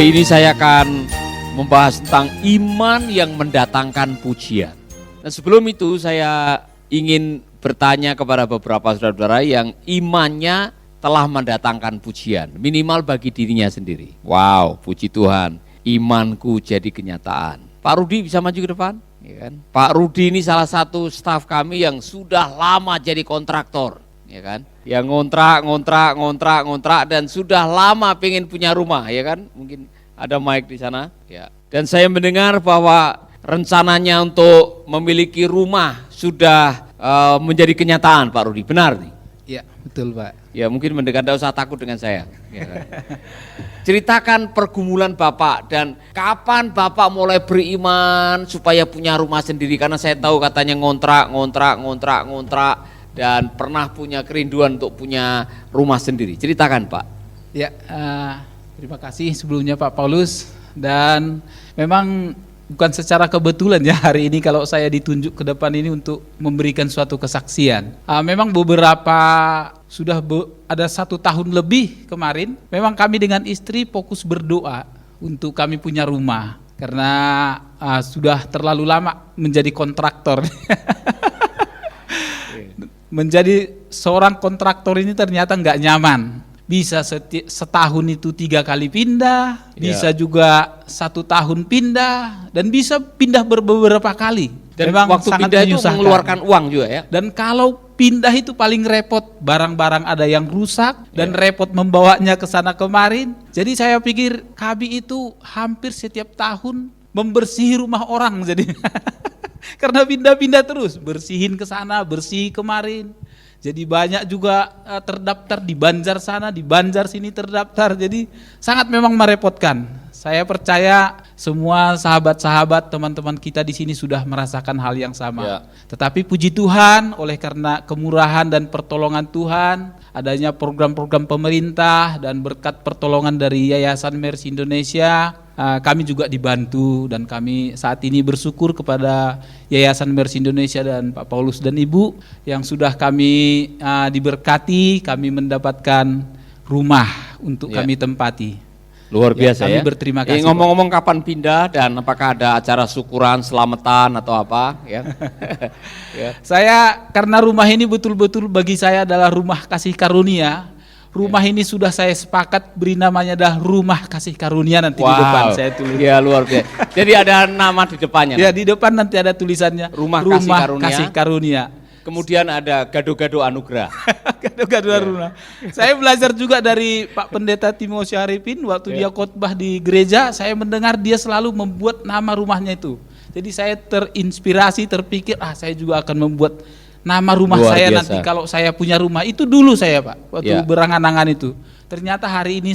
Hari ini saya akan membahas tentang iman yang mendatangkan pujian. Nah, sebelum itu saya ingin bertanya kepada beberapa saudara-saudara yang imannya telah mendatangkan pujian, minimal bagi dirinya sendiri. Wow, puji Tuhan, imanku jadi kenyataan. Pak Rudi bisa maju ke depan? Ya kan? Pak Rudi ini salah satu staf kami yang sudah lama jadi kontraktor. Ya kan, yang ngontrak dan sudah lama pengen punya rumah, ya kan, mungkin ada mic di sana, ya. Dan saya mendengar bahwa rencananya untuk memiliki rumah sudah menjadi kenyataan, Pak Rudi, benar nih? Ya, betul Pak. Ya mungkin mendekat, tidak usah takut dengan saya. Ya kan? Ceritakan pergumulan Bapak dan kapan Bapak mulai beriman supaya punya rumah sendiri, karena saya tahu katanya ngontrak dan pernah punya kerinduan untuk punya rumah sendiri. Ceritakan Pak. Ya, terima kasih sebelumnya Pak Paulus. Dan memang bukan secara kebetulan ya hari ini kalau saya ditunjuk ke depan ini untuk memberikan suatu kesaksian. Memang beberapa ada 1 tahun lebih kemarin, memang kami dengan istri fokus berdoa untuk kami punya rumah. Karena sudah terlalu lama menjadi kontraktor. Menjadi seorang kontraktor ini ternyata nggak nyaman. Bisa setahun itu 3 kali pindah, bisa juga 1 tahun pindah, dan bisa pindah beberapa kali. Dan memang waktu sangat pindah itu menyusahkan. mengeluarkan uang juga ya. Dan kalau pindah itu paling repot, barang-barang ada yang rusak dan repot membawanya ke sana kemarin. Jadi saya pikir kami itu hampir setiap tahun membersihi rumah orang jadi. Karena pindah-pindah terus, bersihin ke sana, bersih kemarin. Jadi banyak juga terdaftar di Banjar sana, di Banjar sini terdaftar. Jadi sangat memang merepotkan. Saya percaya semua sahabat-sahabat, teman-teman kita di sini sudah merasakan hal yang sama. Ya. Tetapi puji Tuhan, oleh karena kemurahan dan pertolongan Tuhan, adanya program-program pemerintah dan berkat pertolongan dari Yayasan Mercy Indonesia, kami juga dibantu, dan kami saat ini bersyukur kepada Yayasan Mercy Indonesia dan Pak Paulus dan Ibu yang sudah kami diberkati, kami mendapatkan rumah untuk kami tempati. Luar biasa kami ya. Berterima kasih. Ngomong-ngomong kapan pindah dan apakah ada acara syukuran, selamatan atau apa ya? Ya. Saya karena rumah ini betul-betul bagi saya adalah rumah kasih karunia. Rumah ini sudah saya sepakat beri namanya adalah Rumah Kasih Karunia nanti di depan saya tulis. Iya, luar biasa. Jadi ada nama di depannya. Ya, di depan nanti ada tulisannya Rumah Kasih Karunia. Kemudian ada gado-gado anugerah. Gado-gado anugerah. Saya belajar juga dari Pak Pendeta Timotius Arifin waktu dia khotbah di gereja, saya mendengar dia selalu membuat nama rumahnya itu. Jadi saya terinspirasi, terpikir saya juga akan membuat nama rumah saya nanti kalau saya punya rumah. Itu dulu saya Pak, waktu berangan-angan itu. Ternyata hari ini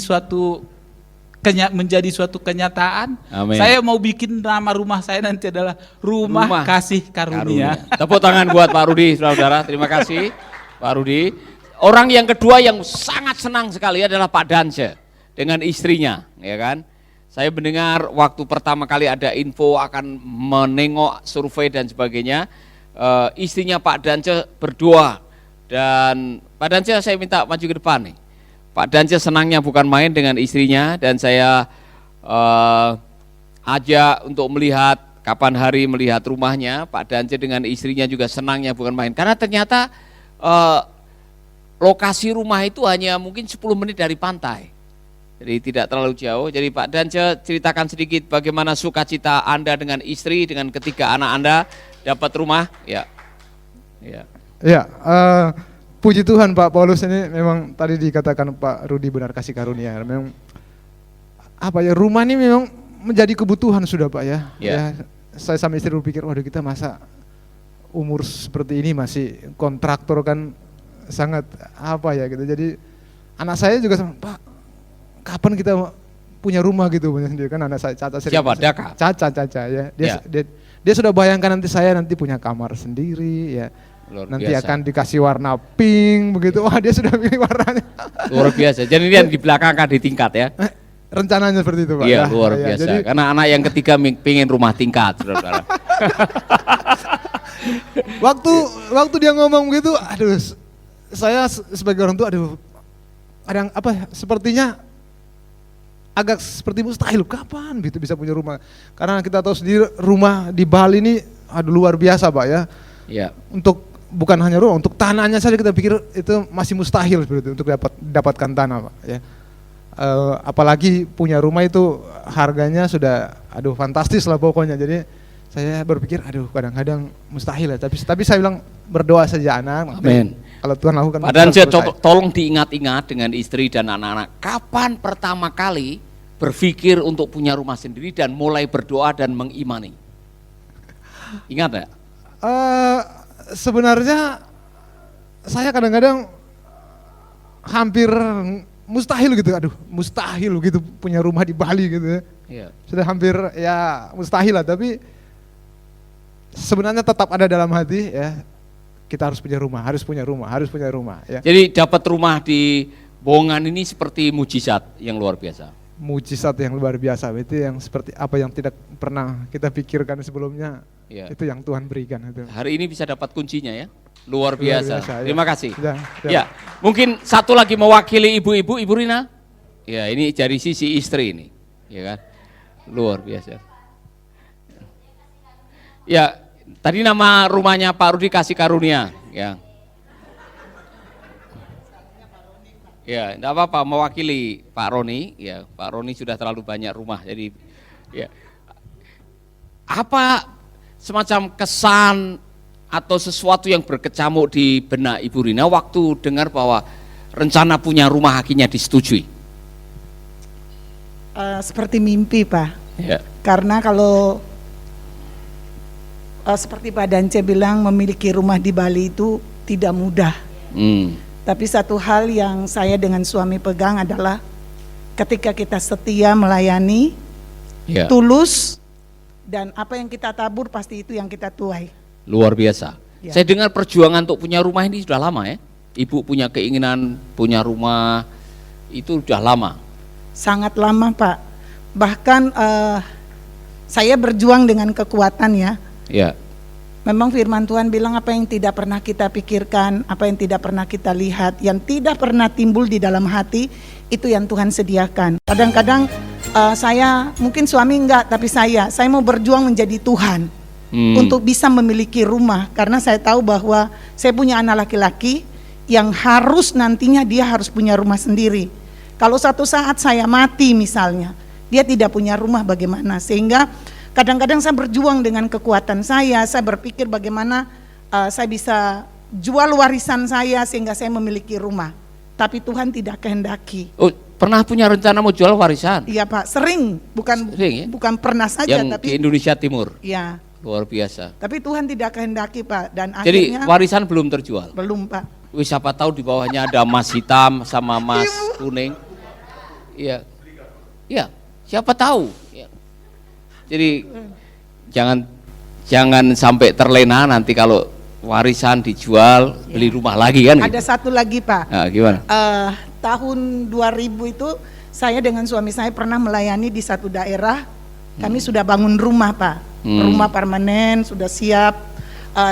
menjadi suatu kenyataan. Amin. Saya mau bikin nama rumah saya nanti adalah Rumah Kasih Karunia. Tepuk tangan buat Pak Rudi, saudara. Terima kasih Pak Rudi. Orang yang kedua yang sangat senang sekali adalah Pak Dance dengan istrinya, ya kan? Saya mendengar waktu pertama kali ada info akan menengok survei dan sebagainya, istrinya Pak Dance berdoa, dan Pak Dance saya minta maju ke depan nih. Pak Dance senangnya bukan main dengan istrinya, dan saya ajak untuk melihat kapan hari melihat rumahnya. Pak Dance dengan istrinya juga senangnya bukan main, karena ternyata lokasi rumah itu hanya mungkin 10 menit dari pantai, jadi tidak terlalu jauh. Jadi Pak Dance, ceritakan sedikit bagaimana sukacita Anda dengan istri, dengan ketiga anak Anda dapat rumah. Puji Tuhan Pak Paulus, ini memang tadi dikatakan Pak Rudi benar kasih karunia. Memang rumah ini memang menjadi kebutuhan sudah Pak ya. Saya sama istri berpikir, waduh kita masa umur seperti ini masih kontraktor kan sangat gitu. Jadi anak saya juga sama, Pak kapan kita punya rumah gitu punya sendiri kan. Anak saya Caca. Siapa? Daka? Caca ya. Dia sudah bayangkan nanti saya punya kamar sendiri ya. Nanti akan dikasih warna pink begitu. Wah, dia sudah pilih warnanya. Luar biasa. Jadi dia di belakang akan ditingkat ya. Rencananya seperti itu Pak. Iya, luar biasa. Jadi, karena anak yang ketiga pengen rumah tingkat, saudara. waktu dia ngomong begitu, aduh, saya sebagai orang tua, sepertinya agak seperti mustahil, kapan gitu bisa punya rumah? Karena kita tahu sendiri rumah di Bali ini luar biasa Pak ya. Ya. Untuk bukan hanya rumah, untuk tanahnya saja kita pikir itu masih mustahil seperti itu untuk dapatkan tanah Pak ya. Apalagi punya rumah itu harganya sudah fantastis lah pokoknya. Jadi saya berpikir kadang-kadang mustahil ya, tapi saya bilang berdoa saja anak. Amin. Kalau Tuhan lakukan. Pak Dan, tolong diingat-ingat dengan istri dan anak-anak, kapan pertama kali berpikir untuk punya rumah sendiri dan mulai berdoa dan mengimani? Ingat ya? Sebenarnya saya kadang-kadang hampir mustahil gitu, mustahil gitu punya rumah di Bali gitu ya. Iya. Sudah hampir ya mustahil lah, tapi sebenarnya tetap ada dalam hati ya, kita harus punya rumah ya. Jadi dapat rumah di Bongan ini seperti mujizat yang luar biasa. Mujizat yang luar biasa, itu yang seperti apa yang tidak pernah kita pikirkan sebelumnya. Ya. Itu yang Tuhan berikan itu. Hari ini bisa dapat kuncinya ya. Luar biasa. Terima kasih. Ya. Ya, mungkin satu lagi mewakili ibu-ibu, Ibu Rina. Ya, ini dari sisi istri ini. Ya kan? Luar biasa. Ya, tadi nama rumahnya Pak Rudi Kasih Karunia, ya. Ya, enggak apa-apa mewakili Pak Roni, ya. Pak Roni sudah terlalu banyak rumah, jadi ya. Apa semacam kesan atau sesuatu yang berkecamuk di benak Ibu Rina waktu dengar bahwa rencana punya rumah akhirnya disetujui? Seperti mimpi Pak, Ya. karena kalau seperti Pak Dance bilang memiliki rumah di Bali itu tidak mudah. Tapi satu hal yang saya dengan suami pegang adalah ketika kita setia melayani, Ya. tulus, dan apa yang kita tabur pasti itu yang kita tuai. Luar biasa. Ya. Saya dengar perjuangan untuk punya rumah ini sudah lama ya. Ibu punya keinginan punya rumah itu sudah lama. Sangat lama Pak. Bahkan saya berjuang dengan kekuatan ya. Ya. Memang firman Tuhan bilang apa yang tidak pernah kita pikirkan, apa yang tidak pernah kita lihat, yang tidak pernah timbul di dalam hati, itu yang Tuhan sediakan. Kadang-kadang saya, mungkin suami enggak, tapi saya mau berjuang menjadi Tuhan untuk bisa memiliki rumah. Karena saya tahu bahwa saya punya anak laki-laki yang harus nantinya dia harus punya rumah sendiri. Kalau satu saat saya mati misalnya, dia tidak punya rumah bagaimana? Sehingga kadang-kadang saya berjuang dengan kekuatan saya berpikir bagaimana saya bisa jual warisan saya sehingga saya memiliki rumah. Tapi Tuhan tidak kehendaki. Oh, pernah punya rencana mau jual warisan? Iya Pak, sering, Sering, ya? bukan pernah saja, Yang tapi di Indonesia Timur. ya. Luar biasa. Tapi Tuhan tidak kehendaki Pak, dan Jadi akhirnya warisan belum terjual. belum Pak. Wih, siapa tahu di bawahnya ada emas hitam sama emas kuning. Iya. Iya, siapa tahu. Ya. Jadi jangan sampai terlena nanti kalau warisan dijual, beli rumah lagi kan. Ada satu lagi Pak. Nah, gimana? Tahun 2000 itu saya dengan suami saya pernah melayani di satu daerah. Kami sudah bangun rumah Pak, rumah permanen sudah siap.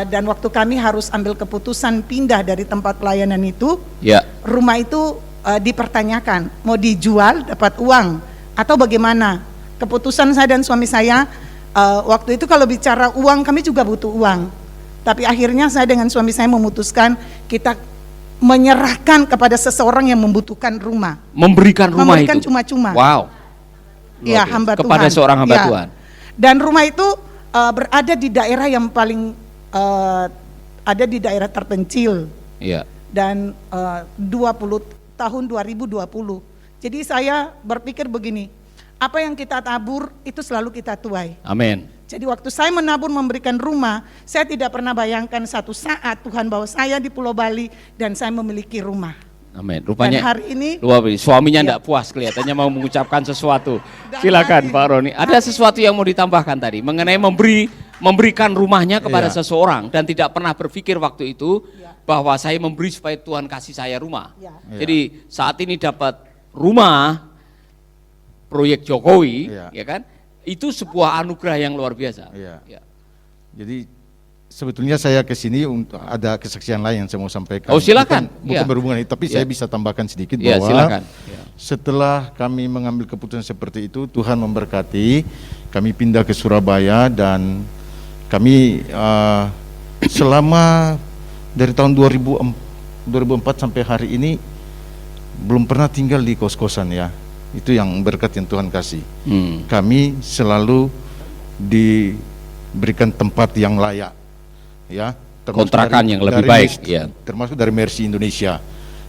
Dan waktu kami harus ambil keputusan pindah dari tempat pelayanan itu, Ya. rumah itu dipertanyakan mau dijual dapat uang atau bagaimana. Keputusan saya dan suami saya waktu itu kalau bicara uang kami juga butuh uang. Tapi akhirnya saya dengan suami saya memutuskan kita menyerahkan kepada seseorang yang membutuhkan rumah. Memberikan rumah Memberikan itu. cuma-cuma. Wow. Ya, Luar biasa. hamba Kepada Tuhan. seorang hamba Ya. Tuhan. Dan rumah itu berada di daerah yang paling ada di daerah terpencil. Iya. Dan tahun 2020. Jadi saya berpikir begini, apa yang kita tabur itu selalu kita tuai. Amin. Jadi waktu saya menabur memberikan rumah, saya tidak pernah bayangkan satu saat Tuhan bawa saya di Pulau Bali dan saya memiliki rumah. Amin. Rupanya Dan hari ini luar biasa. Suaminya Ya. enggak puas kelihatannya mau mengucapkan sesuatu. Dan Silakan hari- Pak Roni. Ada sesuatu yang mau ditambahkan tadi mengenai memberikan rumahnya kepada Iya. seseorang dan tidak pernah berpikir waktu itu Ya. bahwa saya memberi supaya Tuhan kasih saya rumah. Ya. Jadi saat ini dapat rumah proyek Jokowi, Iya. ya kan? Itu sebuah anugerah yang luar biasa. Iya. Ya. Jadi sebetulnya saya ke sini untuk ada kesaksian lain yang saya mau sampaikan. Oh, silakan. Bukan Iya. berhubungan itu, tapi Iya. saya bisa tambahkan sedikit Ya, bahwa silakan. Ya. setelah kami mengambil keputusan seperti itu, Tuhan memberkati, kami pindah ke Surabaya dan kami selama dari tahun 2004 sampai hari ini belum pernah tinggal di kos-kosan ya. Itu yang berkat yang Tuhan kasih. Kami selalu diberikan tempat yang layak, ya. Kontrakan yang lebih baik, ya. Termasuk dari Mercy Indonesia.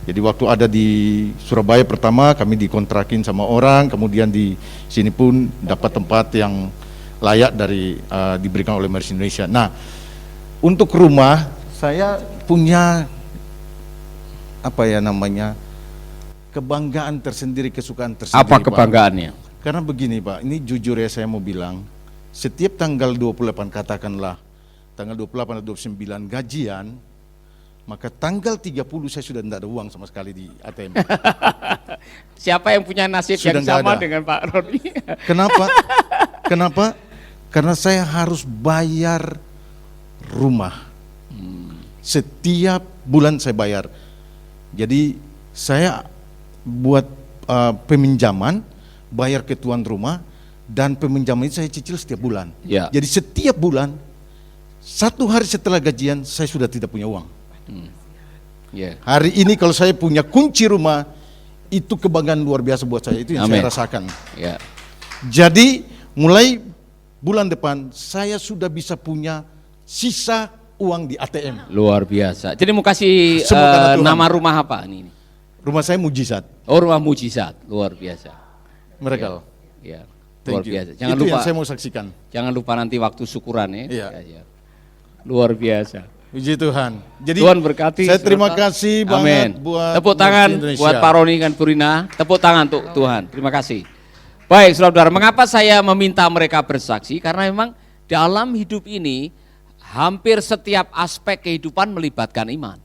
Jadi waktu ada di Surabaya pertama kami dikontrakin sama orang, kemudian di sini pun dapat tempat yang layak dari diberikan oleh Mercy Indonesia. Nah, untuk rumah saya punya kebanggaan tersendiri, kesukaan tersendiri. Apa kebanggaannya? Pak. Karena begini Pak, ini jujur ya saya mau bilang, setiap tanggal 28 katakanlah, tanggal 28 atau 29 gajian, maka tanggal 30 saya sudah tidak ada uang sama sekali di ATM. Siapa yang punya nasib Sudah yang sama ada. dengan Pak Rodi? Kenapa? Karena saya harus bayar rumah. Setiap bulan saya bayar. Jadi saya buat peminjaman, bayar ke tuan rumah, dan peminjaman itu saya cicil setiap bulan. Ya. Jadi setiap bulan, 1 hari setelah gajian, saya sudah tidak punya uang. Yeah. Hari ini kalau saya punya kunci rumah, itu kebanggaan luar biasa buat saya. Itu yang Amin. saya rasakan. Yeah. Jadi mulai bulan depan, saya sudah bisa punya sisa uang di ATM. Luar biasa. Jadi mau kasih Semua karena Tuhan. nama rumah apa ini? Rumah saya mujizat. Oh, rumah mujizat. Luar biasa. Mereka. Ya. Thank Luar you. biasa. Jangan Itu lupa. yang saya mau saksikan. Jangan lupa nanti waktu syukuran ya. Iya. Ya. Luar biasa. Puji Tuhan. Jadi Tuhan berkati. saya terima saudara. kasih Amin. banget buat tepuk tangan Mercy Indonesia. buat Pak Roni dan Purina. Tepuk tangan untuk Tuhan. Terima kasih. Baik, saudara. Mengapa saya meminta mereka bersaksi? Karena memang dalam hidup ini hampir setiap aspek kehidupan melibatkan iman.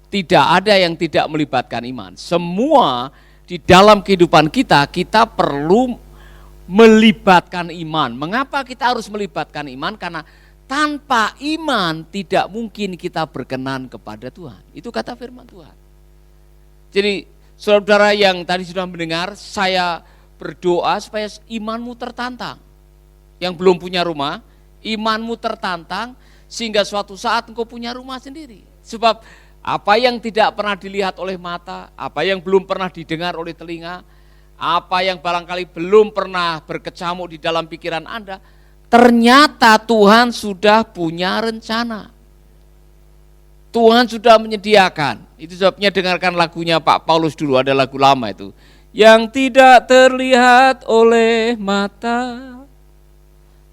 Tidak ada yang tidak melibatkan iman. Semua di dalam kehidupan kita perlu melibatkan iman. Mengapa kita harus melibatkan iman? Karena tanpa iman tidak mungkin kita berkenan kepada Tuhan. Itu kata firman Tuhan. Jadi saudara yang tadi sudah mendengar, saya berdoa supaya imanmu tertantang. Yang belum punya rumah, imanmu tertantang sehingga suatu saat engkau punya rumah sendiri. Sebab apa yang tidak pernah dilihat oleh mata, apa yang belum pernah didengar oleh telinga, apa yang barangkali belum pernah berkecamuk di dalam pikiran Anda, ternyata Tuhan sudah punya rencana. Tuhan sudah menyediakan. Itu sebabnya dengarkan lagunya Pak Paulus dulu, ada lagu lama itu. Yang tidak terlihat oleh mata,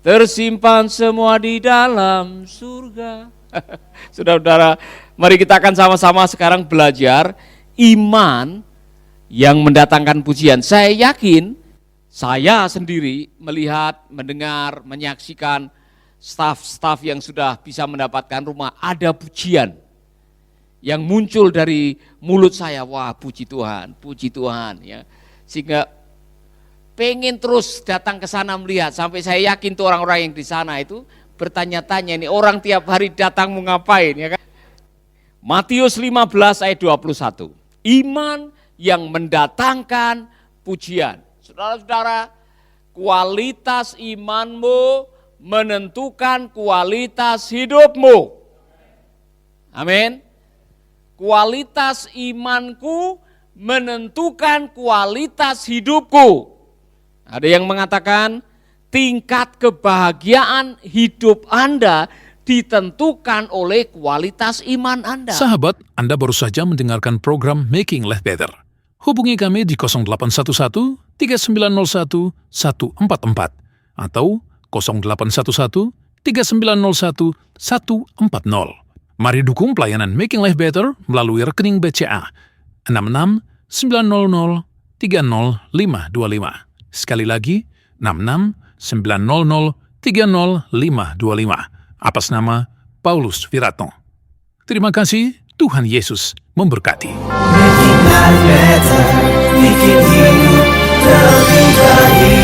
tersimpan semua di dalam surga. Saudara-saudara, mari kita akan sama-sama sekarang belajar iman yang mendatangkan pujian. Saya yakin, saya sendiri melihat, mendengar, menyaksikan staf-staf yang sudah bisa mendapatkan rumah, ada pujian yang muncul dari mulut saya. Wah, puji Tuhan ya. Sehingga pengen terus datang ke sana melihat, sampai saya yakin tuh orang-orang yang di sana itu bertanya-tanya, ini orang tiap hari datang mau ngapain ya kan? Matius 15 ayat 21. Iman yang mendatangkan pujian. Saudara-saudara, kualitas imanmu menentukan kualitas hidupmu. Amin. Kualitas imanku menentukan kualitas hidupku. Ada yang mengatakan tingkat kebahagiaan hidup Anda ditentukan oleh kualitas iman Anda. Sahabat, Anda baru saja mendengarkan program Making Life Better. Hubungi kami di 0811 3901 144 atau 0811 3901 140. Mari dukung pelayanan Making Life Better melalui rekening BCA 66 900 30525. Sekali lagi, 66 900 30525 atas nama Paulus Wiratno. Terima kasih, Tuhan Yesus memberkati. Making life better, making you lebih baik.